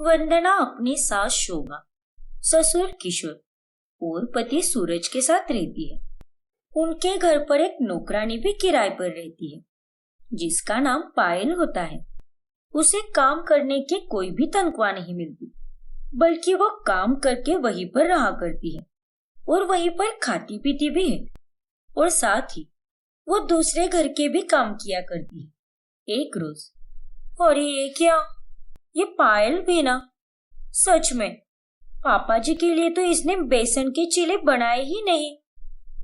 वंदना अपनी सास शोभा, ससुर किशोर और पति सूरज के साथ रहती है। उनके घर पर एक नौकरानी भी किराए पर रहती है, जिसका नाम पायल होता है। उसे काम करने की कोई भी तनख्वाह नहीं मिलती, बल्कि वो काम करके वहीं पर रहा करती है और वहीं पर खाती पीती भी है। और साथ ही वो दूसरे घर के भी काम किया करती है। एक रोज, और ये क्या, ये पायल भी ना, सच में पापा जी के लिए तो इसने बेसन के चीले बनाए ही नहीं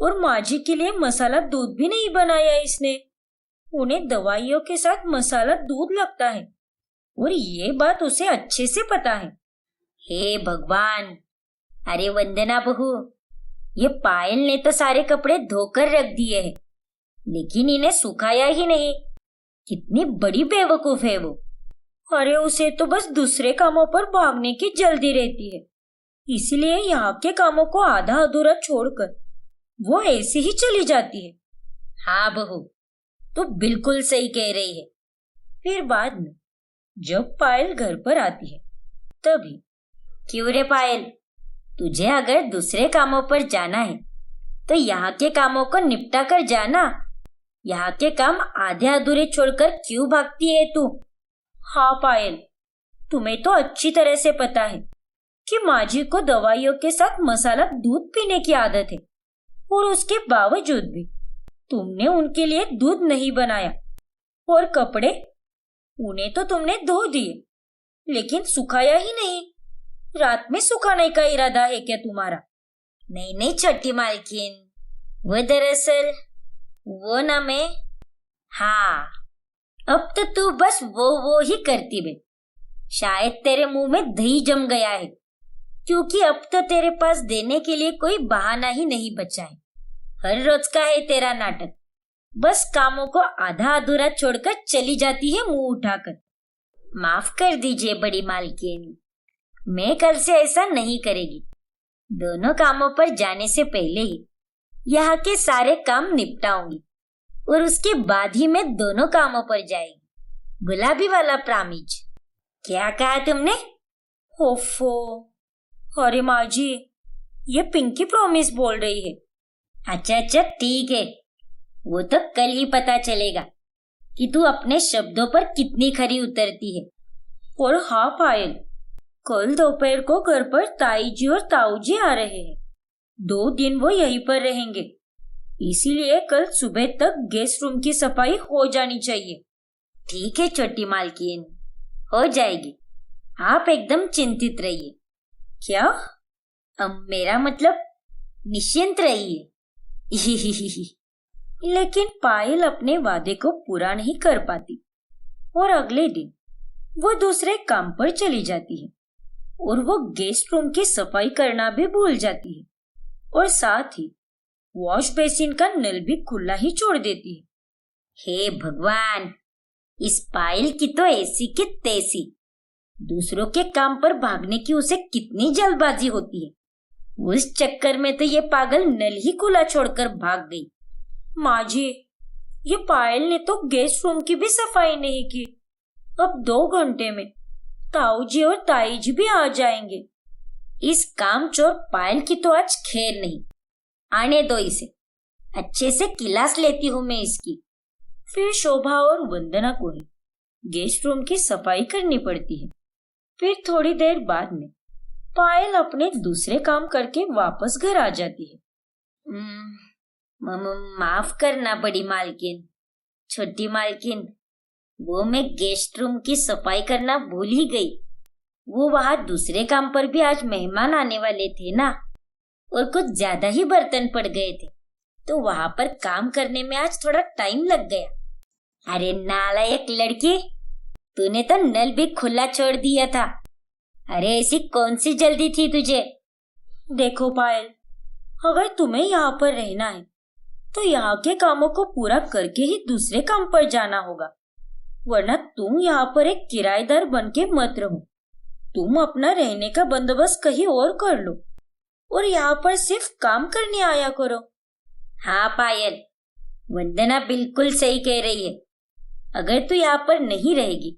और माँ जी के लिए मसाला दूध भी नहीं बनाया इसने। उन्हें दवाइयों के साथ मसाला दूध लगता है और ये बात उसे अच्छे से पता है। हे भगवान! अरे वंदना बहू, ये पायल ने तो सारे कपड़े धोकर रख दिए हैं, लेकिन इन्हें सुखाया ही नहीं। कितनी बड़ी बेवकूफ है वो। अरे उसे तो बस दूसरे कामों पर भागने की जल्दी रहती है, इसलिए यहाँ के कामों को आधा अधूरा छोड़कर वो ऐसे ही चली जाती है। हाँ बहू, तो बिल्कुल सही कह रही है। फिर बाद में जब पायल घर पर आती है तभी, क्यों रे पायल, तुझे अगर दूसरे कामों पर जाना है तो यहाँ के कामों को निपटा कर जाना। यहाँ के काम आधे अधूरे छोड़कर क्यों भागती है तू? हाँ पायल, तुम्हें तो अच्छी तरह से पता है कि माँ जी को दवाइयों के साथ मसाला दूध पीने की आदत है, और उसके बावजूद भी तुमने उनके लिए दूध नहीं बनाया। और कपड़े, उन्हें तो तुमने धो दिए, लेकिन सुखाया ही नहीं। रात में सुखाने का इरादा है क्या तुम्हारा? नहीं नहीं छोटी मालकिन, वो दरअसल वो ना मैं। हाँ, अब तो तू बस वो ही करती बे। शायद तेरे मुंह में दही जम गया है, क्योंकि अब तो तेरे पास देने के लिए कोई बहाना ही नहीं बचा है। हर रोज का है तेरा नाटक। बस कामों को आधा अधूरा छोड़कर चली जाती है मुंह उठाकर। माफ कर दीजिए बड़ी मालकिन, मैं कल से ऐसा नहीं करेगी। दोनों कामों पर जाने से पहले ही यहाँ के सारे काम निपटाऊंगी और उसके बाद ही मैं दोनों कामों पर जाएगी। गुलाबी वाला प्रामिज। क्या कहा तुमने? ओफो, अरे माँ जी, ये पिंकी प्रॉमिस बोल रही है। अच्छा ठीक है, वो तो कल ही पता चलेगा कि तू अपने शब्दों पर कितनी खरी उतरती है। और हाँ पायल, कल दोपहर को घर पर ताई जी और ताऊ जी आ रहे हैं। 2 दिन वो यहीं पर रहेंगे, इसीलिए कल सुबह तक गेस्ट रूम की सफाई हो जानी चाहिए। ठीक है छोटी मालकिन, हो जाएगी। आप एकदम चिंतित रहिए। क्या? मेरा मतलब निश्चिंत रहिए। लेकिन पायल अपने वादे को पूरा नहीं कर पाती और अगले दिन वो दूसरे काम पर चली जाती है और वो गेस्ट रूम की सफाई करना भी भूल जाती है और साथ ही वॉश बेसिन का नल भी खुला ही छोड़ देती है। हे भगवान, इस पायल की तो ऐसी की तैसी। दूसरों के काम पर भागने की उसे कितनी जल्दबाजी होती है। उस चक्कर में तो ये पागल नल ही खुला छोड़कर भाग गई। माँ जी, ये पायल ने तो गेस्ट रूम की भी सफाई नहीं की। अब 2 घंटे में ताऊ जी और ताई जी भी आ जाएंगे। इस कामचोर पायल की तो आज खैर नहीं। आने दो इसे, अच्छे से क्लास लेती हूँ मैं इसकी। फिर शोभा और वंदना को ही गेस्ट रूम की सफाई करनी पड़ती है। फिर थोड़ी देर बाद में पायल अपने दूसरे काम करके वापस घर आ जाती है। माफ करना बड़ी मालकिन, छोटी मालकिन, वो मैं गेस्ट रूम की सफाई करना भूल ही गई। वो वहां दूसरे काम पर भी आज मेहमान आने वाले थे ना, और कुछ ज्यादा ही बर्तन पड़ गए थे, तो वहां पर काम करने में आज थोड़ा टाइम लग गया। अरे नालायक लड़की, तूने तो नल भी खुला छोड़ दिया था। अरे ऐसी कौन सी जल्दी थी तुझे? देखो पायल, अगर तुम्हें यहाँ पर रहना है तो यहाँ के कामों को पूरा करके ही दूसरे काम पर जाना होगा, वरना तुम यहाँ पर एक किराएदार बन के मत रहो। तुम अपना रहने का बंदोबस्त कहीं और कर लो और यहाँ पर सिर्फ काम करने आया करो। हाँ पायल, वंदना बिल्कुल सही कह रही है। अगर तू यहाँ पर नहीं रहेगी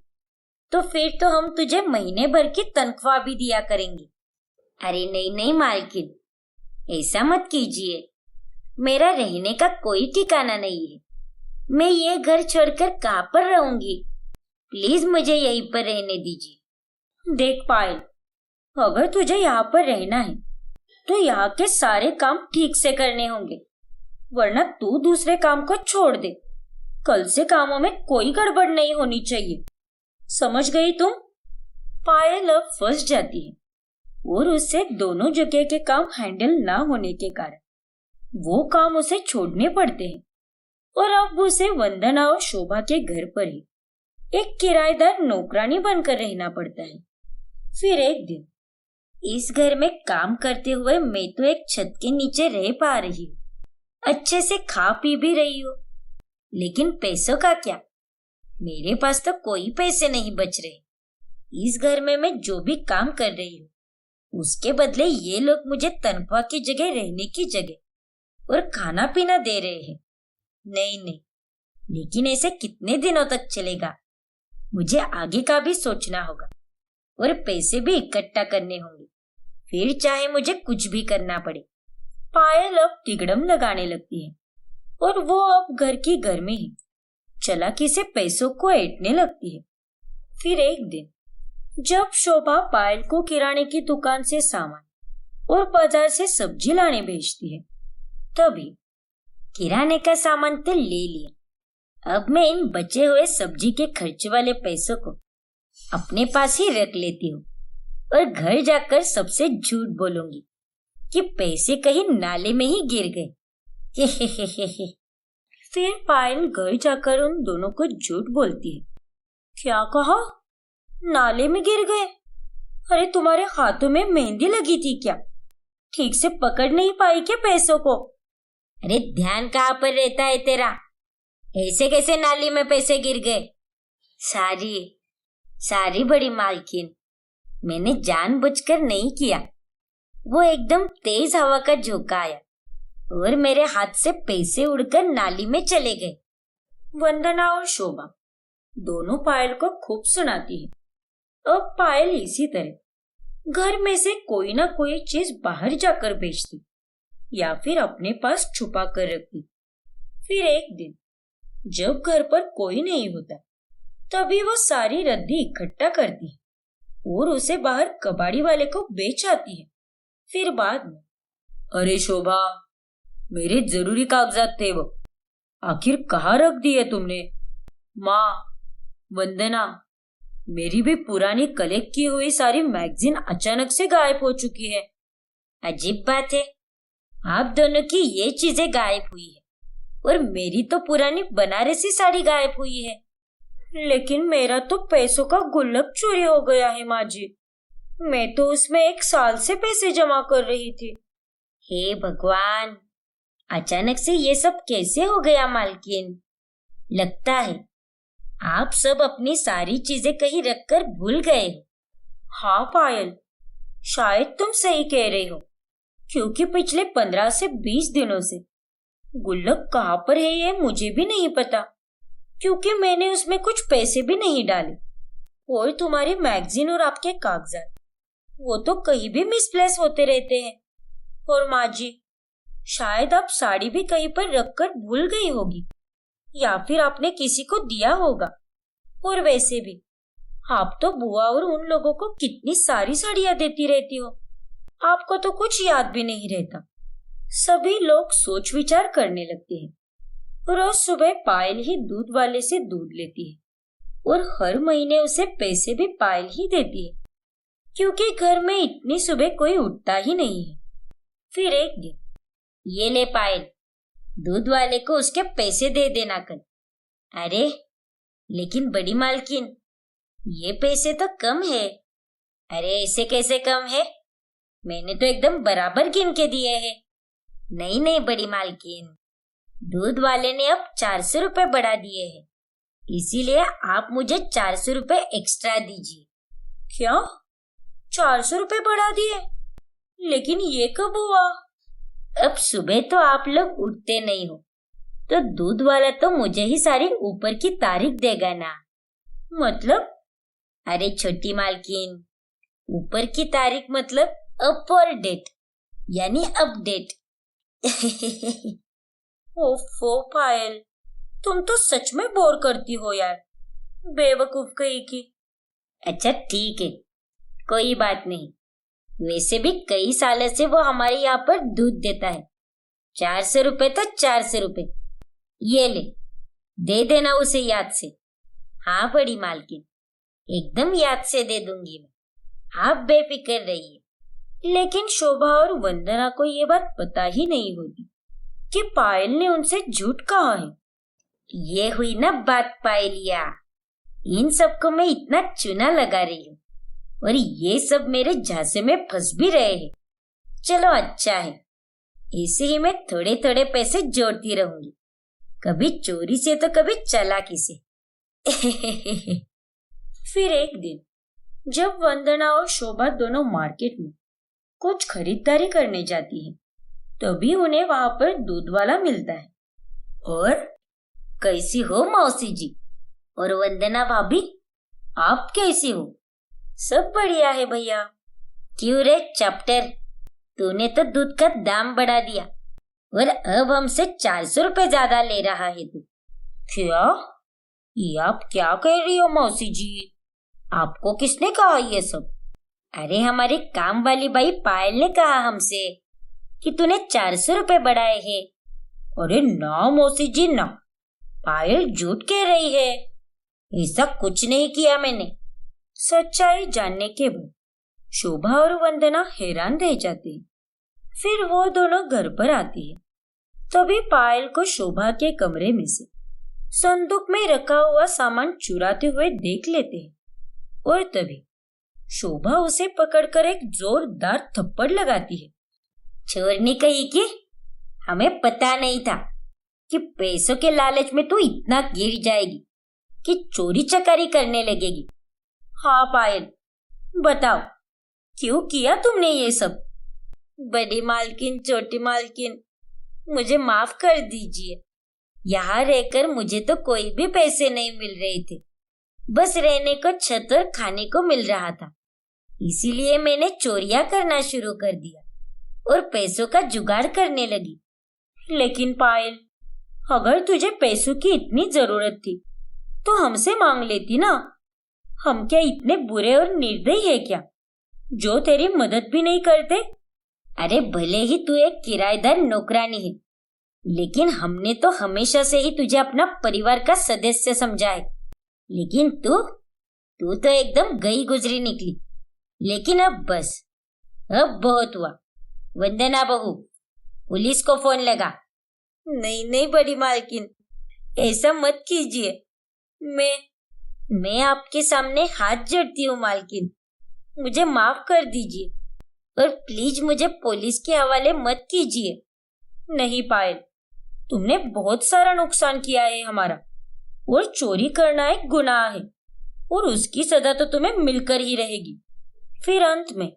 तो फिर तो हम तुझे महीने भर की तनख्वाह भी दिया करेंगे। अरे नहीं नहीं मालकिन, ऐसा मत कीजिए। मेरा रहने का कोई ठिकाना नहीं है। मैं ये घर छोड़कर कहाँ पर रहूंगी? प्लीज मुझे यहीं पर रहने दीजिए। देख पायल, अगर तुझे यहाँ पर रहना है तो यहाँ के सारे काम ठीक से करने होंगे, वरना तू दूसरे काम को छोड़ दे। कल से कामों में कोई गड़बड़ नहीं होनी चाहिए, समझ गई तुम? पायल अब फंस जाती है और उससे दोनों जगह के काम हैंडल ना होने के कारण वो काम उसे छोड़ने पड़ते हैं और अब उसे वंदना और शोभा के घर पर ही एक किराएदार नौकरानी बनकर रहना पड़ता है। फिर एक दिन, इस घर में काम करते हुए मैं तो एक छत के नीचे रह पा रही हूँ, अच्छे से खा पी भी रही हूँ, लेकिन पैसों का क्या? मेरे पास तो कोई पैसे नहीं बच रहे। इस घर में मैं जो भी काम कर रही हूँ उसके बदले ये लोग मुझे तनख्वाह की जगह रहने की जगह और खाना पीना दे रहे हैं। नहीं नहीं, लेकिन ऐसे कितने दिनों तक चलेगा? मुझे आगे का भी सोचना होगा और पैसे भी इकट्ठा करने होंगे, फिर चाहे मुझे कुछ भी करना पड़े। पायल अब तिगड़म लगाने लगती है और वो अब घर की घर में ही चालाकी से पैसों को ऐंठने लगती है। फिर एक दिन, जब शोभा पायल को किराने की दुकान से सामान और बाजार से सब्जी लाने भेजती है, तभी किराने का सामान तो ले लिया, अब मैं इन बचे हुए सब्जी के खर्च वाले पैसों को अपने पास ही रख लेती हूँ और घर जाकर सबसे झूठ बोलूंगी कि पैसे कहीं नाले में ही गिर गए। हे। फिर पायल घर जाकर उन दोनों को झूठ बोलती है। क्या कहा? नाले में गिर गए? अरे तुम्हारे हाथों में मेहंदी लगी थी क्या? ठीक से पकड़ नहीं पाई क्या पैसों को? अरे ध्यान कहाँ पर रहता है तेरा? ऐसे कैसे नाली में पैसे गिर गए? सारी बड़ी मालकिन, मैंने जानबूझकर नहीं किया। वो एकदम तेज हवा का झोंका आया और मेरे हाथ से पैसे उड़कर नाली में चले गए। वंदना और शोभा दोनों पायल को खूब सुनाती है। अब पायल इसी तरह घर में से कोई ना कोई चीज बाहर जाकर बेचती या फिर अपने पास छुपा कर रखती। फिर एक दिन, जब घर पर कोई नहीं होता, तभी वो सारी रद्दी इकट्ठा करती है और उसे बाहर कबाड़ी वाले को बेच आती है। फिर बाद में, अरे शोभा, मेरे जरूरी कागजात थे, वो आखिर कहाँ रख दिए तुमने? माँ, वंदना, मेरी भी पुरानी कलेक्ट की हुई सारी मैगजीन अचानक से गायब हो चुकी है। अजीब बात है, आप दोनों की ये चीजें गायब हुई है और मेरी तो पुरानी बनारसी साड़ी गायब हुई है। लेकिन मेरा तो पैसों का गुल्लक चोरी हो गया है माँ जी। मैं तो उसमें 1 साल से पैसे जमा कर रही थी। हे भगवान, अचानक से ये सब कैसे हो गया मालकिन? लगता है आप सब अपनी सारी चीजें कहीं रखकर भूल गए हो। हाँ पायल, शायद तुम सही कह रहे हो, क्योंकि पिछले 15 से 20 दिनों से गुल्लक कहाँ पर है ये मुझे भी नहीं पता, क्योंकि मैंने उसमें कुछ पैसे भी नहीं डाले। और तुम्हारी मैगजीन और आपके कागजात, वो तो कहीं भी मिसप्लेस होते रहते हैं। और माँ जी, शायद आप साड़ी भी कहीं पर रखकर भूल गई होगी या फिर आपने किसी को दिया होगा। और वैसे भी आप तो बुआ और उन लोगों को कितनी सारी साड़ियां देती रहती हो, आपको तो कुछ याद भी नहीं रहता। सभी लोग सोच विचार करने लगते हैं। रोज सुबह पायल ही दूध वाले से दूध लेती है और हर महीने उसे पैसे भी पायल ही देती है, क्योंकि घर में इतनी सुबह कोई उठता ही नहीं है। फिर एक दिन, ये ले पायल, दूध वाले को उसके पैसे दे देना कल। अरे लेकिन बड़ी मालकिन, ये पैसे तो कम है। अरे ऐसे कैसे कम है? मैंने तो एकदम बराबर गिन के दिए हैं। नहीं नहीं बड़ी मालकिन, दूध वाले ने अब 400 रुपए बढ़ा दिए हैं, इसीलिए आप मुझे 400 रुपए एक्स्ट्रा दीजिए। क्या 400 रुपए बढ़ा दिए? लेकिन ये कब हुआ? अब सुबह तो आप लोग उठते नहीं हो, तो दूध वाला तो मुझे ही सारी ऊपर की तारीख देगा ना। मतलब? अरे छोटी मालकिन, ऊपर की तारीख मतलब अपर डेट यानी अपडेट। ओफो पायल, तुम तो सच में बोर करती हो यार, बेवकूफ कहीं की। अच्छा ठीक है, कोई बात नहीं। वैसे भी कई सालों से वो हमारे यहाँ पर दूध देता है। 400 रुपए तो 400 रुपए, ये ले, दे देना उसे याद से। हाँ बड़ी मालकिन, एकदम याद से दे दूंगी मैं, आप बेफिक्र रहिए। लेकिन शोभा और वंदना को ये बात पता ही नहीं होती कि पायल ने उनसे झूठ कहा है। ये हुई ना बात पायलिया, इन सबको मैं इतना चूना लगा रही हूँ और ये सब मेरे झांसे में फंस भी रहे हैं। चलो अच्छा है, ऐसे ही मैं थोड़े थोड़े पैसे जोड़ती रहूंगी, कभी चोरी से तो कभी चालाकी से। फिर एक दिन जब वंदना और शोभा दोनों मार्केट में कुछ खरीदारी करने जाती है, तभी उन्हें वहां पर दूध वाला मिलता है। और कैसी हो मौसी जी? और वंदना भाभी, आप कैसी हो? सब बढ़िया है भैया। क्यों रे चैप्टर, तूने तो दूध का दाम बढ़ा दिया और अब हमसे 400 रुपए ज्यादा ले रहा है तू। क्या? ये आप क्या कह रही हो मौसी जी? आपको किसने कहा ये सब? अरे हमारी काम वाली बाई पायल ने कहा हमसे कि तूने 400 रुपए बढ़ाए हैं। अरे ना मौसी जी ना, पायल झूठ कह रही है, ऐसा कुछ नहीं किया मैंने। सच्चाई जानने के बाद शोभा और वंदना हैरान रह जाते हैं। फिर वो दोनों घर पर आती है। तभी पायल को शोभा के कमरे में से संदूक में रखा हुआ सामान चुराते हुए देख लेते हैं और तभी शोभा उसे पकड़कर एक जोरदार थप्पड़ लगाती है। छोरनी कही कि हमें पता नहीं था कि पैसों के लालच में तू इतना गिर जाएगी कि चोरी चकारी करने लगेगी। हाँ पायल, बताओ क्यों किया तुमने ये सब? बड़ी मालकिन, छोटी मालकिन, मुझे माफ कर दीजिए। यहाँ रहकर मुझे तो कोई भी पैसे नहीं मिल रहे थे, बस रहने को छत और खाने को मिल रहा था, इसीलिए मैंने चोरियां करना शुरू कर दिया और पैसों का जुगाड़ करने लगी। लेकिन पायल, अगर तुझे पैसों की इतनी जरूरत थी तो हमसे मांग लेती ना। हम क्या इतने बुरे और निर्दयी है क्या, जो तेरी मदद भी नहीं करते? अरे भले ही तू एक किराएदार नौकरानी है, लेकिन हमने तो हमेशा से ही तुझे अपना परिवार का सदस्य समझा है। लेकिन तू तो एकदम गई गुजरी निकली। लेकिन अब बस, अब बहुत हुआ। वंदना बहू, पुलिस को फोन लगा। नहीं नहीं बड़ी मालकिन, ऐसा मत कीजिए। मैं आपके सामने हाथ जोड़ती हूँ मालकिन, मुझे माफ कर दीजिए और प्लीज मुझे पुलिस के हवाले मत कीजिए। नहीं पायल, तुमने बहुत सारा नुकसान किया है हमारा, और चोरी करना एक गुनाह है और उसकी सजा तो तुम्हें मिलकर ही रहेगी। फिर अंत में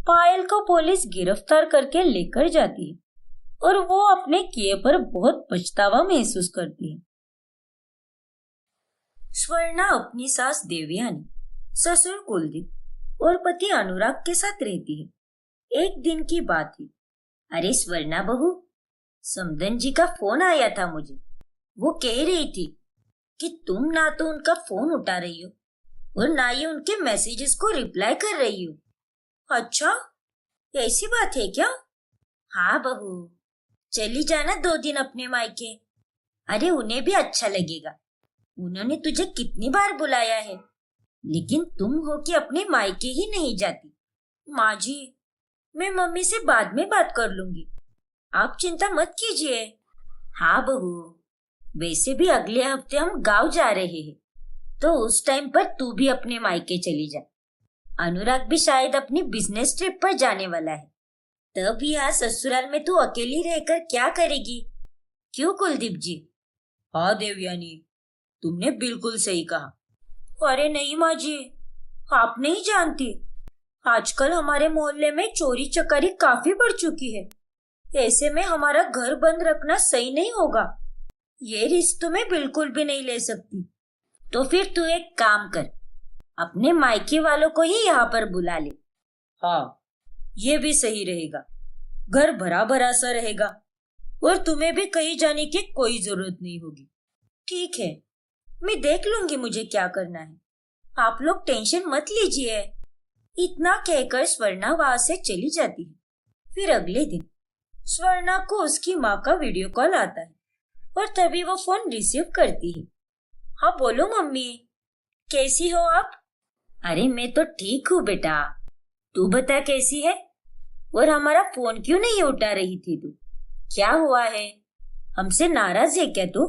पायल को पुलिस गिरफ्तार करके लेकर जाती है और वो अपने किए पर बहुत पछतावा महसूस करती है। स्वर्णा अपनी सास देवयानी, ससुर कुलदीप और पति अनुराग के साथ रहती है। एक दिन की बात है। अरे स्वर्णा बहू, समदन जी का फोन आया था मुझे। वो कह रही थी कि तुम ना तो उनका फोन उठा रही हो और ना ही उनके मैसेजेस को रिप्लाई कर रही हो। अच्छा, ऐसी बात है क्या? हाँ बहू, चली जाना 2 दिन अपने मायके। अरे उन्हें भी अच्छा लगेगा, उन्होंने तुझे कितनी बार बुलाया है, लेकिन तुम हो कि अपने मायके ही नहीं जाती। माँ जी, मैं मम्मी से बाद में बात कर लूंगी, आप चिंता मत कीजिए। हाँ बहू, वैसे भी अगले हफ्ते हम गांव जा रहे हैं, तो उस टाइम पर तू भी अपने मायके चली जा। अनुराग भी शायद अपनी बिजनेस ट्रिप पर जाने वाला है, तब यहाँ ससुराल में तू अकेली रहकर क्या करेगी? क्यों कुलदीप जी? हाँ देवयानी, तुमने बिल्कुल सही कहा। अरे नहीं माँ जी, आप नहीं जानती, आजकल हमारे मोहल्ले में चोरी चकारी काफी बढ़ चुकी है। ऐसे में हमारा घर बंद रखना सही नहीं होगा। ये रिस्क तो मैं बिल्कुल भी नहीं ले सकती। तो फिर तू एक काम कर, अपने मायके वालों को ही यहाँ पर बुला ले। हाँ, ये भी सही रहेगा। घर भरा भरा सा रहेगा और तुम्हें भी कहीं जाने की कोई जरूरत नहीं होगी। ठीक है, मैं देख लूंगी मुझे क्या करना है। आप लोग टेंशन मत लीजिए। इतना कहकर स्वर्णा वहां से चली जाती है। फिर अगले दिन स्वर्णा को उसकी माँ का वीडियो कॉल आता है और तभी वो फोन रिसीव करती है। हाँ बोलो मम्मी, कैसी हो आप? अरे मैं तो ठीक हूँ बेटा, तू बता कैसी है? और हमारा फोन क्यों नहीं उठा रही थी तू? क्या हुआ है? हमसे नाराज है क्या तू?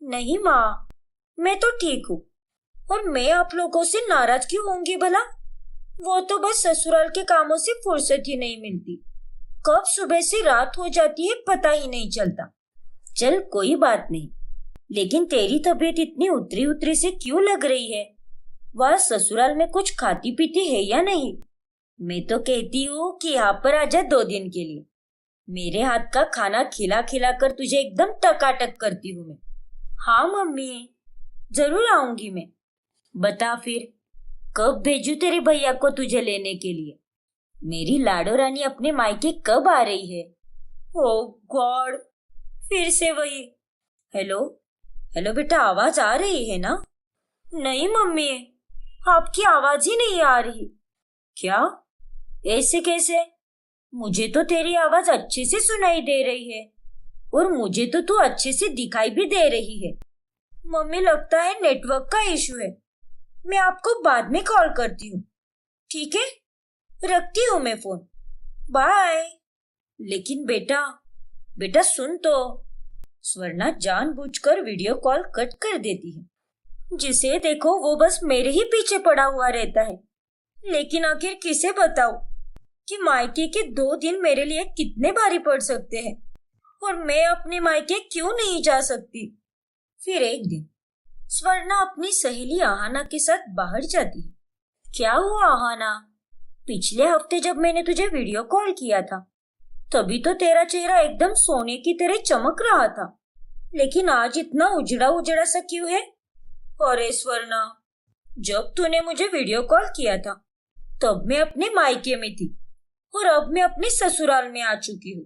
नहीं माँ, मैं तो ठीक हूँ। और मैं आप लोगों से नाराज क्यों होंगी भला? वो तो बस ससुराल के कामों से फुर्सत ही नहीं मिलती। कब सुबह से रात हो जाती है पता ही नहीं चलता। चल कोई बात नहीं, लेकिन तेरी तबीयत इतनी उतरी उतरी से क्यों लग रही है? वह ससुराल में कुछ खाती पीती है या नहीं? मैं तो कहती हूँ कि यहाँ पर आजा 2 दिन के लिए। मेरे हाथ का खाना खिला खिला कर तुझे एकदम टकाटक करती हूँ मैं। हाँ मम्मी, जरूर आऊंगी मैं। बता फिर कब भेजूं तेरे भैया को तुझे लेने के लिए? मेरी लाडो रानी अपने मायके कब आ रही है? ओह गॉड, फिर से वही। हेलो हेलो बेटा, आवाज आ रही है ना? नहीं मम्मी, आपकी आवाज ही नहीं आ रही। क्या? ऐसे कैसे? मुझे तो तेरी आवाज अच्छे से सुनाई दे रही है और मुझे तो तू अच्छे से दिखाई भी दे रही है। मम्मी लगता है नेटवर्क का इशू है। मैं आपको बाद में कॉल करती हूँ। ठीक है, रखती हूँ मैं फोन। बाय। लेकिन बेटा बेटा सुन तो। स्वर्णा जानबूझकर वीडियो कॉल कट कर देती है। जिसे देखो वो बस मेरे ही पीछे पड़ा हुआ रहता है। लेकिन आखिर किसे बताऊं कि मायके के 2 दिन मेरे लिए कितने भारी पड़ सकते हैं और मैं अपने मायके क्यों नहीं जा सकती। फिर एक दिन स्वर्णा अपनी सहेली आहाना के साथ बाहर जाती है। क्या हुआ आहाना? पिछले हफ्ते जब मैंने तुझे वीडियो कॉल किया था तभी तो तेरा चेहरा एकदम सोने की तरह चमक रहा था, लेकिन आज इतना उजड़ा उजड़ा सा क्यों है? अरे स्वर्णा, जब तूने मुझे वीडियो कॉल किया था तब मैं अपने मायके में थी और अब मैं अपने ससुराल में आ चुकी हूँ।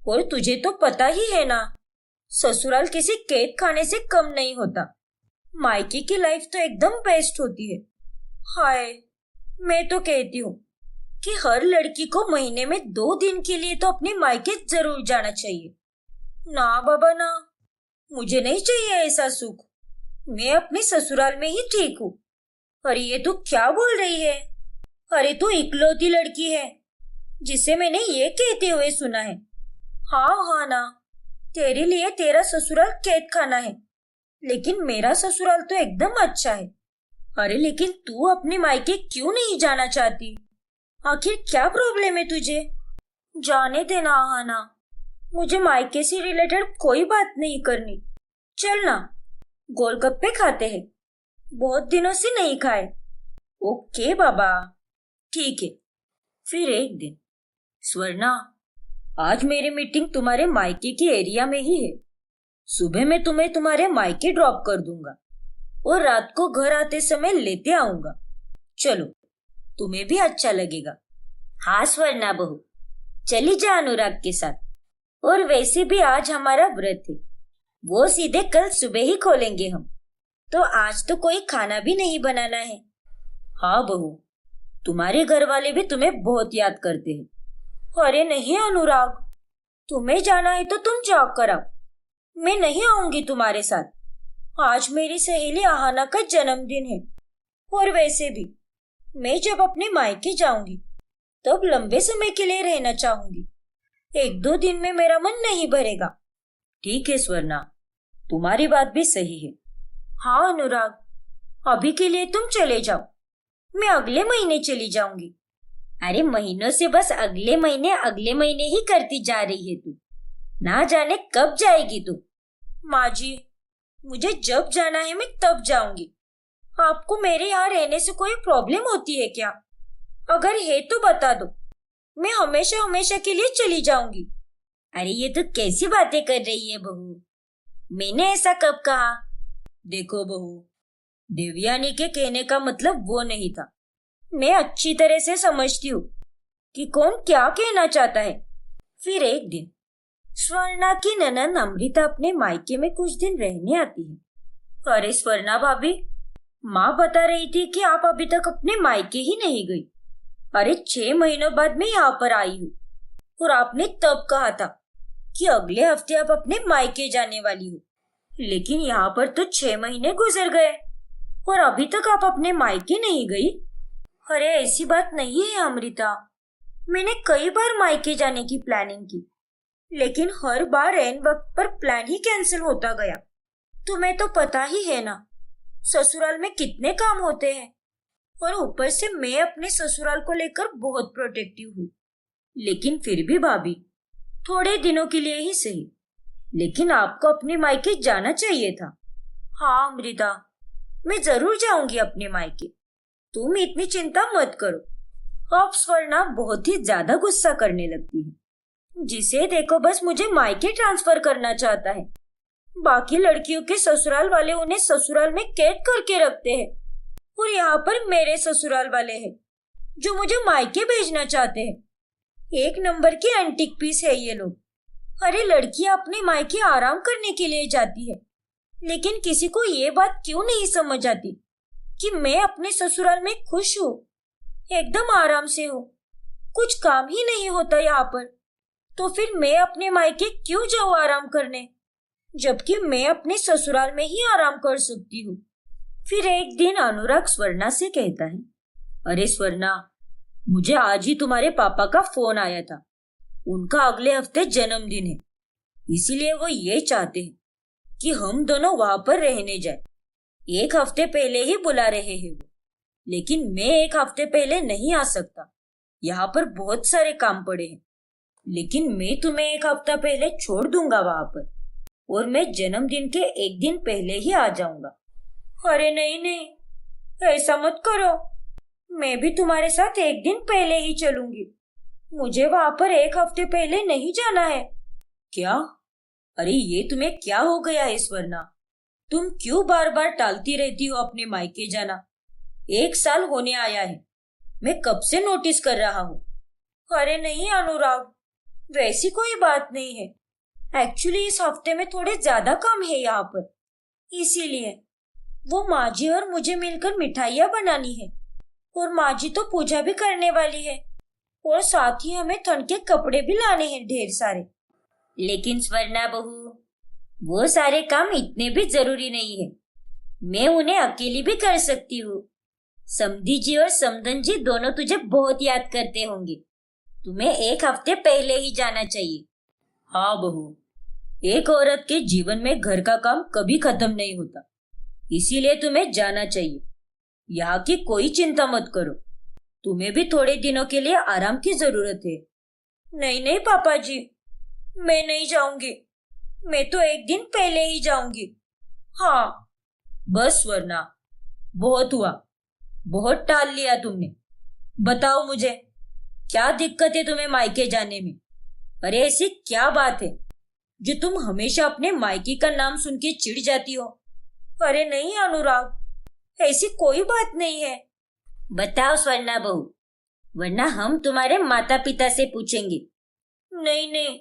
और तुझे तो पता ही है ना, ससुराल किसी कैद खाने से कम नहीं होता। मायके की लाइफ तो एकदम बेस्ट होती है। हाय, मैं तो कहती हूँ कि हर लड़की को महीने में 2 दिन के लिए तो अपने मायके जरूर जाना चाहिए। ना बाबा ना, मुझे नहीं चाहिए ऐसा सुख। मैं अपने ससुराल में ही ठीक हूँ। अरे ये तू क्या बोल रही है? अरे तू इकलौती लड़की है जिसे मैंने ये कहते हुए सुना है। हाँ हाँ ना, तेरे लिए तेरा ससुराल कैद खाना है, लेकिन मेरा ससुराल तो एकदम अच्छा है। अरे लेकिन तू अपने मायके क्यों नहीं जाना चाहती? आखिर क्या प्रॉब्लम है तुझे? जाने देना आहाना, मुझे मायके से रिलेटेड कोई बात नहीं करनी। चल ना, गोलगप्पे खाते हैं, बहुत दिनों से नहीं खाए। ओके बाबा, ठीक है। फिर एक दिन स्वर्णा, आज मेरी मीटिंग तुम्हारे मायके के एरिया में ही है। सुबह मैं तुम्हें तुम्हारे मायके ड्रॉप कर दूंगा और रात को घर आते समय लेते आऊंगा। चलो, तुम्हें भी अच्छा लगेगा। हाँ स्वर्णा बहू, चली जा अनुराग के साथ। और वैसे भी आज हमारा व्रत है, वो सीधे कल सुबह ही खोलेंगे हम, तो आज तो कोई खाना भी नहीं बनाना है। हाँ बहू, तुम्हारे घर वाले भी तुम्हें बहुत याद करते हैं। अरे नहीं अनुराग, तुम्हें जाना है तो तुम जाओ कर आओ, मैं नहीं आऊंगी तुम्हारे साथ। आज मेरी सहेली आहाना का जन्मदिन है और वैसे भी मैं जब अपने मायके जाऊंगी तब लंबे समय के लिए रहना चाहूंगी। 1-2 दिन में मेरा मन नहीं भरेगा। ठीक है स्वर्णा, तुम्हारी बात भी सही है। हाँ अनुराग, अभी के लिए तुम चले जाओ, मैं अगले महीने चली जाऊंगी। अरे महीनों से बस अगले महीने ही करती जा रही है तू, ना जाने कब जाएगी तू। माँ जी, मुझे जब जाना है मैं तब जाऊंगी। आपको मेरे यहाँ रहने से कोई प्रॉब्लम होती है क्या? अगर है तो बता दो, मैं हमेशा हमेशा के लिए चली जाऊंगी। अरे ये तो कैसी बातें कर रही है बहू, मैंने ऐसा कब कहा? देखो बहू, देवयानी के कहने का मतलब वो नहीं था। मैं अच्छी तरह से समझती हूँ कि कौन क्या कहना चाहता है। फिर एक दिन स्वर्णा की ननद अमृता अपने मायके में कुछ दिन रहने आती है। अरे स्वर्णा भाभी, माँ बता रही थी कि आप अभी तक अपने मायके ही नहीं गई। अरे 6 महीनों बाद मैं यहाँ पर आई हूँ और आपने तब कहा था कि अगले हफ्ते आप अपने मायके जाने वाली हो, लेकिन यहाँ पर तो 6 महीने गुजर गए और अभी तक आप अपने मायके नहीं गई। अरे ऐसी बात नहीं है अमृता, मैंने कई बार मायके जाने की प्लानिंग की, लेकिन हर बार ऐन वक्त पर प्लान ही कैंसिल होता गया। तुम्हें तो पता ही है ना, ससुराल में कितने काम होते हैं, और ऊपर से मैं अपने ससुराल को लेकर बहुत प्रोटेक्टिव हूँ। लेकिन फिर भी भाभी, थोड़े दिनों के लिए ही सही, लेकिन आपको अपने मायके जाना चाहिए था। हाँ अमृता, मैं जरूर जाऊंगी अपने मायके, तुम इतनी चिंता मत करो। अब स्वर्णा बहुत ही ज्यादा गुस्सा करने लगती है। जिसे देखो बस मुझे मायके ट्रांसफर करना चाहता है। बाकी लड़कियों के ससुराल वाले उन्हें ससुराल में कैद करके रखते हैं, और यहाँ पर मेरे ससुराल वाले हैं जो मुझे मायके भेजना चाहते हैं। एक नंबर की एंटिक पीस है ये लोग। अरे लड़कियां अपने मायके आराम करने के लिए जाती है, लेकिन किसी को ये बात क्यों नहीं समझ आती कि मैं अपने ससुराल में खुश हूँ, एकदम आराम से हूँ, कुछ काम ही नहीं होता यहाँ पर। तो फिर मैं अपने मायके क्यों जाऊँ आराम करने, जबकि मैं अपने ससुराल में ही आराम कर सकती हूँ। फिर एक दिन अनुराग स्वर्णा से कहता है, अरे स्वर्णा, मुझे आज ही तुम्हारे पापा का फोन आया था। उनका अगले हफ्ते जन्मदिन है, इसीलिए वो ये चाहते हैं कि हम दोनों वहां पर रहने जाए। एक हफ्ते पहले ही बुला रहे हैं वो, लेकिन मैं एक हफ्ते पहले नहीं आ सकता, यहाँ पर बहुत सारे काम पड़े हैं। लेकिन मैं तुम्हें एक हफ्ता पहले छोड़ दूंगा वहां पर, और मैं जन्मदिन के एक दिन पहले ही आ जाऊंगा। अरे नहीं नहीं, ऐसा मत करो, मैं भी तुम्हारे साथ एक दिन पहले ही चलूंगी। मुझे वहां पर एक हफ्ते पहले नहीं जाना है। क्या? अरे ये तुम्हें क्या हो गया है स्वर्णा? तुम क्यों बार बार टालती रहती हो अपने मायके जाना? 1 साल होने आया है, मैं कब से नोटिस कर रहा हूँ। अरे नहीं अनुराग, वैसी कोई बात नहीं है। एक्चुअली इस हफ्ते में थोड़े ज्यादा काम है यहाँ पर, इसीलिए। वो माँ जी और मुझे मिलकर मिठाइयाँ बनानी है, और माँ जी तो पूजा भी करने वाली है, और साथ ही हमें ठंड के कपड़े भी लाने हैं ढेर सारे। लेकिन स्वर्णा बहू, वो सारे काम इतने भी जरूरी नहीं है, मैं उन्हें अकेली भी कर सकती हूँ। समधी जी और समधन जी दोनों तुझे बहुत याद करते होंगे, तुम्हें एक हफ्ते पहले ही जाना चाहिए। हाँ बहू, एक औरत के जीवन में घर का काम कभी खत्म नहीं होता, इसीलिए तुम्हें जाना चाहिए। यहाँ की कोई चिंता मत करो, तुम्हें भी थोड़े दिनों के लिए आराम की जरूरत है। नहीं नहीं पापा जी, मैं नहीं जाऊंगी, मैं तो एक दिन पहले ही जाऊंगी। हाँ बस वरना, बहुत हुआ, बहुत टाल लिया तुमने। बताओ मुझे, क्या दिक्कत है तुम्हें मायके जाने में? अरे ऐसी क्या बात है जो तुम हमेशा अपने मायके का नाम सुन के चिढ़ जाती हो? अरे नहीं अनुराग, ऐसी कोई बात नहीं है। बताओ स्वर्णा बहू, वरना हम तुम्हारे माता पिता से पूछेंगे। नहीं नहीं,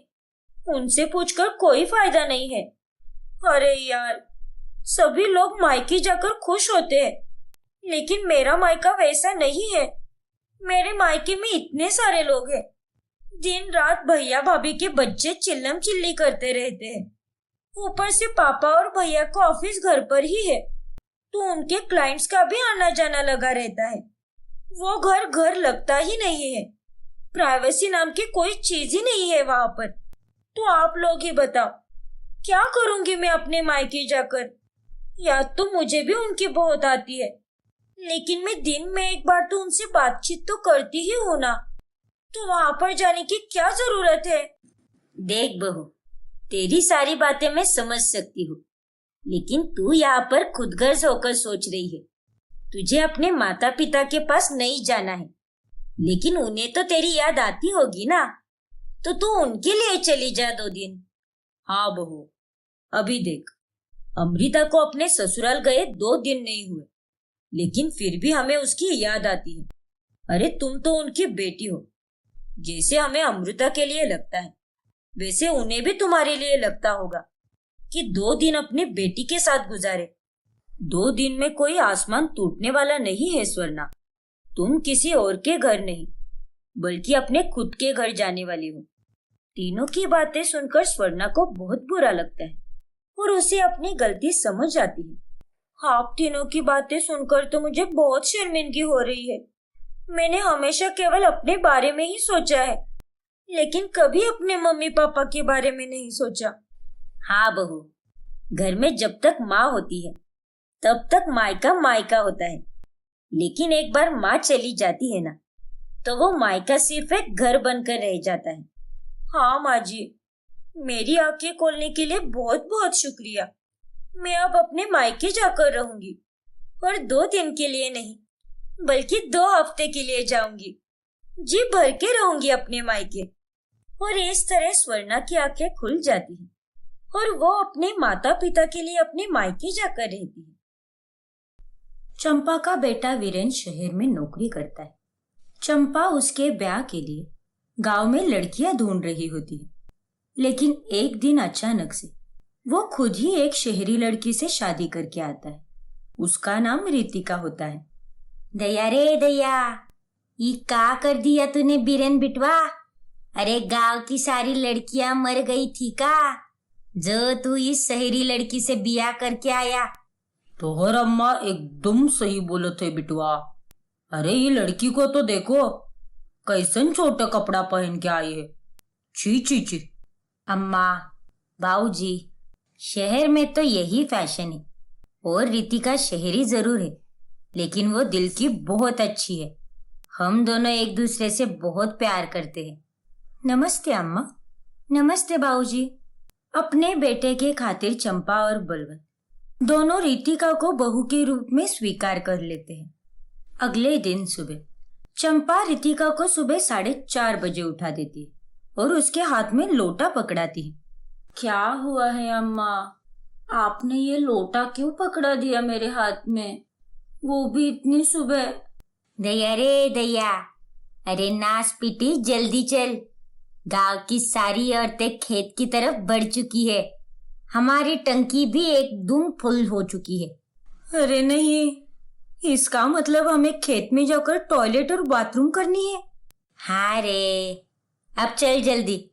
उनसे पूछकर कोई फायदा नहीं है। अरे यार, सभी लोग मायके जाकर खुश होते हैं, लेकिन मेरा मायका वैसा नहीं है। मेरे मायके में इतने सारे लोग हैं, दिन रात भैया भाभी के बच्चे चिल्लम चिल्ली करते रहते हैं। ऊपर से पापा और भैया का ऑफिस घर पर ही है, तो उनके क्लाइंट्स का भी आना जाना लगा रहता है। वो घर घर लगता ही नहीं है, प्राइवेसी नाम की कोई चीज ही नहीं है वहां पर। तो आप लोग ही बताओ, क्या करूंगी मैं अपने मायके जाकर? याद तो मुझे भी उनकी बहुत आती है, लेकिन मैं दिन में एक बार तो उनसे बातचीत तो करती ही हूँ ना, तो वहां पर जाने की क्या जरूरत है? देख बहू, तेरी सारी बातें मैं समझ सकती हूँ, लेकिन तू यहाँ पर खुदगर्ज होकर सोच रही है। तुझे अपने माता पिता के पास नहीं जाना है, लेकिन उन्हें तो तेरी याद आती होगी ना, तो तू उनके लिए चली जा 2 दिन। हाँ बहू, अभी देख, अमृता को अपने ससुराल गए 2 दिन नहीं हुए, लेकिन फिर भी हमें उसकी याद आती है। अरे तुम तो उनकी बेटी हो। जैसे हमें अमृता के लिए लगता है, वैसे उन्हें भी तुम्हारे लिए लगता होगा कि 2 दिन अपनी बेटी के साथ गुजारे। 2 दिन में कोई आसमान टूटने वाला नहीं है स्वर्णा। तुम किसी और के घर नहीं, बल्कि अपने खुद के घर जाने वाली हो। तीनों की बातें सुनकर स्वर्णा को बहुत बुरा लगता है और उसे अपनी गलती समझ आती है। आप तीनों की बातें सुनकर तो मुझे बहुत शर्मिंदगी हो रही है। मैंने हमेशा केवल अपने बारे में ही सोचा है, लेकिन कभी अपने मम्मी पापा के बारे में नहीं सोचा। हाँ बहू, घर में जब तक माँ होती है तब तक मायका मायका होता है, लेकिन एक बार माँ चली जाती है ना, तो वो मायका सिर्फ एक घर बनकर रह जाता है। हाँ माँ जी, मेरी आंखें खोलने के लिए बहुत बहुत शुक्रिया। मैं अब अपने मायके जाकर रहूंगी, और 2 दिन के लिए नहीं बल्कि 2 हफ्ते के लिए जाऊंगी। जी भर के रहूंगी अपने मायके। और इस तरह स्वर्णा की आंखें खुल जाती हैं और वो अपने माता पिता के लिए अपने मायके जाकर रहती है। चंपा का बेटा वीरेन शहर में नौकरी करता है। चंपा उसके ब्याह के लिए गांव में लड़कियां ढूंढ रही होती है, लेकिन एक दिन अचानक से वो खुद ही एक शहरी लड़की से शादी करके आता है। उसका नाम रितिका होता है। दया रे दया, ये का कर दिया तूने बीरेन बिटवा? अरे गांव की सारी लड़कियां मर गई थी का, जो तू इस शहरी लड़की से बिया करके आया? तोहर अम्मा एकदम सही बोले थे बिटवा। अरे ये लड़की को तो देखो, कैसन छोटा कपड़ा पहन के आई है। छी छी छी। अम्मा, बाबूजी, शहर में तो यही फैशन है। और रितिका शहरी जरूर है, लेकिन वो दिल की बहुत अच्छी है। हम दोनों एक दूसरे से बहुत प्यार करते हैं। नमस्ते अम्मा। नमस्ते बाबूजी। अपने बेटे के खातिर चंपा और बलवंत दोनों रितिका को बहू के रूप में स्वीकार कर लेते हैं। अगले दिन सुबह चंपा रितिका को सुबह 4:30 बजे उठा देती है और उसके हाथ में लोटा पकड़ाती है। क्या हुआ है अम्मा? आपने ये लोटा क्यों पकड़ा दिया मेरे हाथ में, वो भी इतनी सुबह? दया रे दया, अरे नास पीटी, जल्दी चल। गांव की सारी औरतें खेत की तरफ बढ़ चुकी है। हमारी टंकी भी एकदम फुल हो चुकी है। अरे नहीं, इसका मतलब हमें खेत में जाकर टॉयलेट और बाथरूम करनी है। हाँ रे, अब चल जल्दी।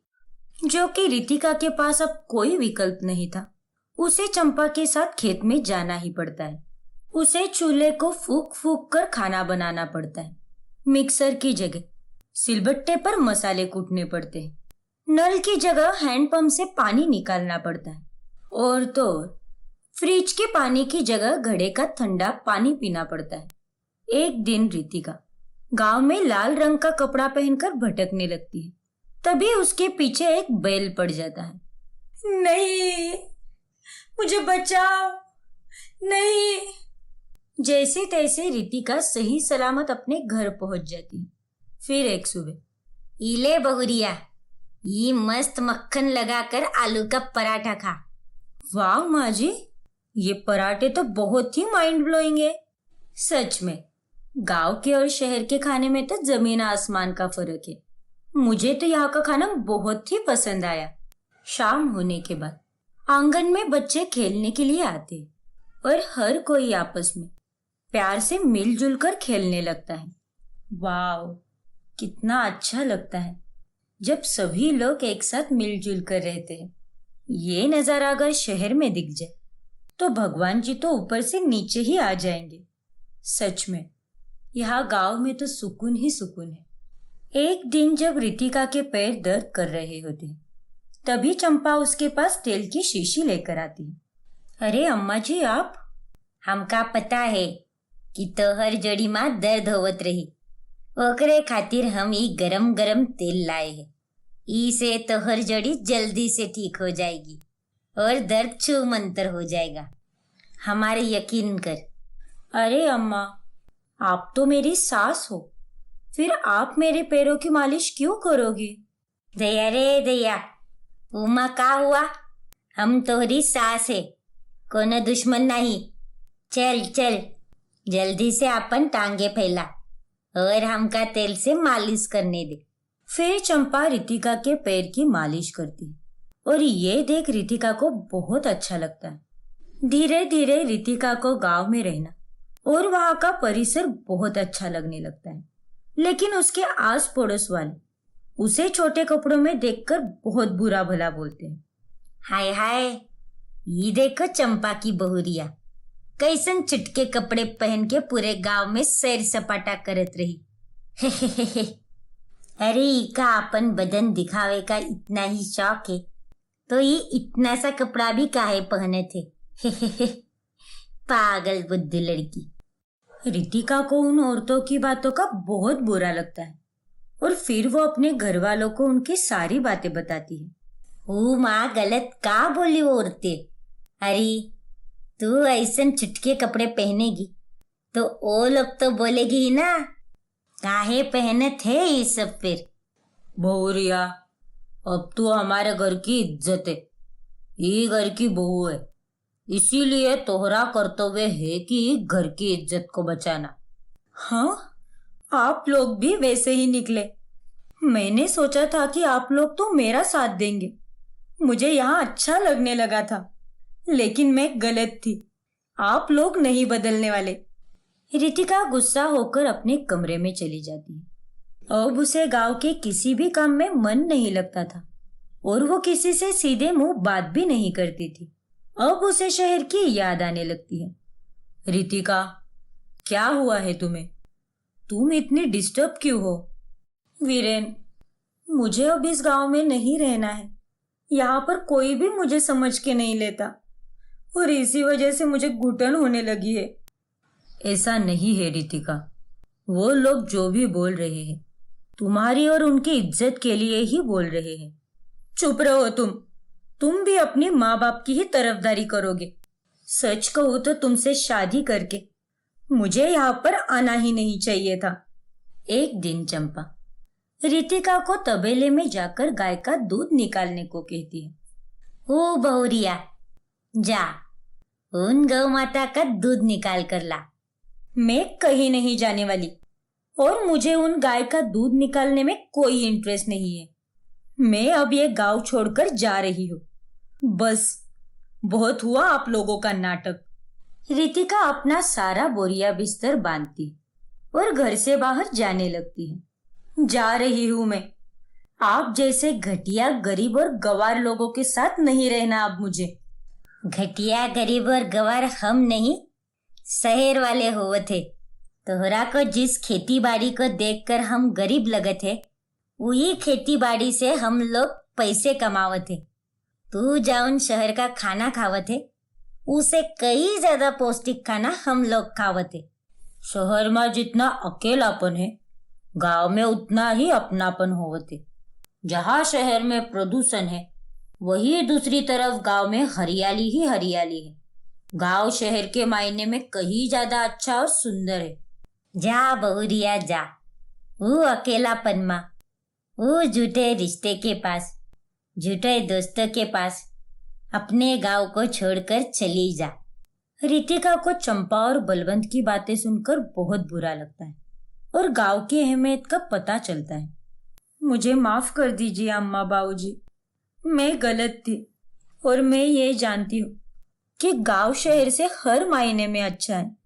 जो कि रितिका के पास अब कोई विकल्प नहीं था। उसे चंपा के साथ खेत में जाना ही पड़ता है। उसे चूल्हे को फूक फूक कर खाना बनाना पड़ता है। मिक्सर की जगह सिलबट्टे पर मसाले कूटने पड़ते हैं। नल की जगह हैंडपंप से पानी निकालना पड़ता है। और तो फ्रिज के पानी की जगह घड़े का ठंडा पानी पीना पड़ता है। एक दिन रितिका गांव में लाल रंग का कपड़ा पहनकर भटकने लगती है। तभी उसके पीछे एक बैल पड़ जाता है। नहीं, मुझे बचाओ, नहीं। जैसे तैसे रितिका सही सलामत अपने घर पहुंच जाती है। फिर एक सुबह, इले बहुरिया, ये मस्त मक्खन लगाकर आलू का पराठा खा। वाह माँ जी, ये पराठे तो बहुत ही माइंड ब्लोइंग है। सच में गांव के और शहर के खाने में तो जमीन आसमान का फर्क है। मुझे तो यहाँ का खाना बहुत ही पसंद आया। शाम होने के बाद आंगन में बच्चे खेलने के लिए आते और हर कोई आपस में प्यार से मिलजुल कर खेलने लगता है। वाह, कितना अच्छा लगता है जब सभी लोग एक साथ मिलजुल कर रहते हैं। ये नजारा अगर शहर में दिख जाए तो भगवान जी तो ऊपर से नीचे ही आ जाएंगे। सच में यहाँ गांव में तो सुकून ही सुकून है। एक दिन जब रितिका के पैर दर्द कर रहे होते हैं, तभी चंपा उसके पास तेल की शीशी लेकर आती है। अरे अम्मा जी, आप? हमका पता है कि तोहर जड़ी माँ दर्द होवत रही, ओकरे खातिर हम ई गरम गरम तेल लाए हैं। इसे तोहर जड़ी जल्दी से ठीक हो जाएगी और दर्द छू मंतर हो जाएगा। हमारे यकीन कर। अरे अम्मा, आप तो मेरी सास हो, फिर आप मेरे पैरों की मालिश क्यों करोगी? दया रे दया, उमा का हुआ? हम तोहरी सास है, कोनो दुश्मन नहीं। चल चल, जल्दी से अपन टांगे फैला और हमका तेल से मालिश करने दे। फिर चंपा रितिका के पैर की मालिश करती है और ये देख रितिका को बहुत अच्छा लगता है। धीरे धीरे रितिका को गांव में रहना और वहां का परिसर बहुत अच्छा लगने लगता है। लेकिन उसके आस पड़ोस वाले उसे छोटे कपड़ों में देखकर बहुत बुरा भला बोलते हैं। हाय हाय, ये देखो चंपा की बहुरिया कैसन चुटके कपड़े पहन के पूरे गांव में सैर सपाटा करत रही। अरे इका अपन बदन दिखावे का इतना ही शौक है तो ये इतना सा कपड़ा भी काहे पहने थे। पागल बुद्धू लड़की। रितिका को उन औरतों की बातों का बहुत बुरा लगता है और फिर वो अपने घर वालों को उनकी सारी बातें बताती है। ओ माँ, गलत का बोली वो औरतें। अरे तू ऐसन चुटके कपड़े पहनेगी तो वो लोग तो बोलेगी ही ना, काहे पहने थे ये सब। फिर बहुरिया, अब तू हमारे घर की इज्जत है, ये घर की बहू है, इसीलिए तोहरा कर्तव्य है कि घर की इज्जत को बचाना। हाँ, आप लोग भी वैसे ही निकले। मैंने सोचा था कि आप लोग तो मेरा साथ देंगे, मुझे यहाँ अच्छा लगने लगा था, लेकिन मैं गलत थी। आप लोग नहीं बदलने वाले। रितिका गुस्सा होकर अपने कमरे में चली जाती है। अब उसे गांव के किसी भी काम में मन नहीं लगता था और वो किसी से सीधे मुंह बात भी नहीं करती थी। अब उसे शहर की याद आने लगती है। रितिका, क्या हुआ है तुम्हें? तुम इतनी डिस्टर्ब क्यों हो? वीरेन, मुझे अब इस गांव में नहीं रहना है। यहाँ पर कोई भी मुझे समझ के नहीं लेता और इसी वजह से मुझे घुटन होने लगी है। ऐसा नहीं है रितिका, वो लोग जो भी बोल रहे हैं तुम्हारी और उनकी इज्जत के लिए ही बोल रहे हैं। चुप रहो तुम भी अपनी माँ बाप की ही तरफदारी करोगे। सच कहूँ तो तुमसे शादी करके मुझे यहाँ पर आना ही नहीं चाहिए था। एक दिन चंपा रितिका को तबेले में जाकर गाय का दूध निकालने को कहती है। ओ बहुरिया, जा उन गौ माता का दूध निकाल कर ला। मैं कहीं नहीं जाने वाली और मुझे उन गाय का दूध निकालने में कोई इंटरेस्ट नहीं है। मैं अब ये गांव छोड़कर जा रही हूँ। बस बहुत हुआ आप लोगों का नाटक। रितिका अपना सारा बोरिया बिस्तर बांधती और घर से बाहर जाने लगती है। जा रही हूँ मैं। आप जैसे घटिया गरीब और गवार लोगों के साथ नहीं रहना अब मुझे। घटिया गरीब और गवार हम नहीं, शहर वाले हो थे। तोहरा को जिस खेती बाड़ी को देखकर हम गरीब लगे थे, वही खेती बाड़ी से हम लोग पैसे कमावत थे। तू जाउन शहर का खाना खावत थे, उसे कई ज्यादा पौष्टिक खाना हम लोग खावत थे। शहर में जितना अकेलापन है, गांव में उतना ही अपनापन होवत है। जहाँ शहर में प्रदूषण है, वही दूसरी तरफ गांव में हरियाली ही हरियाली है। गांव शहर के मायने में कहीं ज्यादा अच्छा और सुंदर है। जा बहुरिया जा, वो अकेलापन में, वो झूठे रिश्ते के पास, झूठे दोस्तों के पास अपने गांव को छोड़कर चली जा। रितिका को चंपा और बलवंत की बातें सुनकर बहुत बुरा लगता है और गांव की अहमियत का पता चलता है। मुझे माफ कर दीजिए अम्मा बाबूजी, मैं गलत थी और मैं ये जानती हूँ कि गांव शहर से हर मायने में अच्छा है।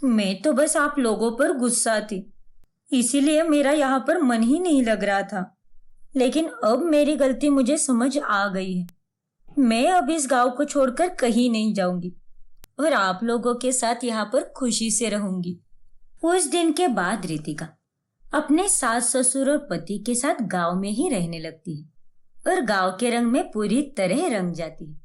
मैं तो बस आप लोगों पर गुस्सा थी, इसीलिए मेरा यहाँ पर मन ही नहीं लग रहा था। लेकिन अब मेरी गलती मुझे समझ आ गई है। मैं अब इस गांव को छोड़कर कहीं नहीं जाऊंगी और आप लोगों के साथ यहाँ पर खुशी से रहूंगी। उस दिन के बाद रितिका अपने सास ससुर और पति के साथ गांव में ही रहने लगती है और गांव के रंग में पूरी तरह रंग जाती है।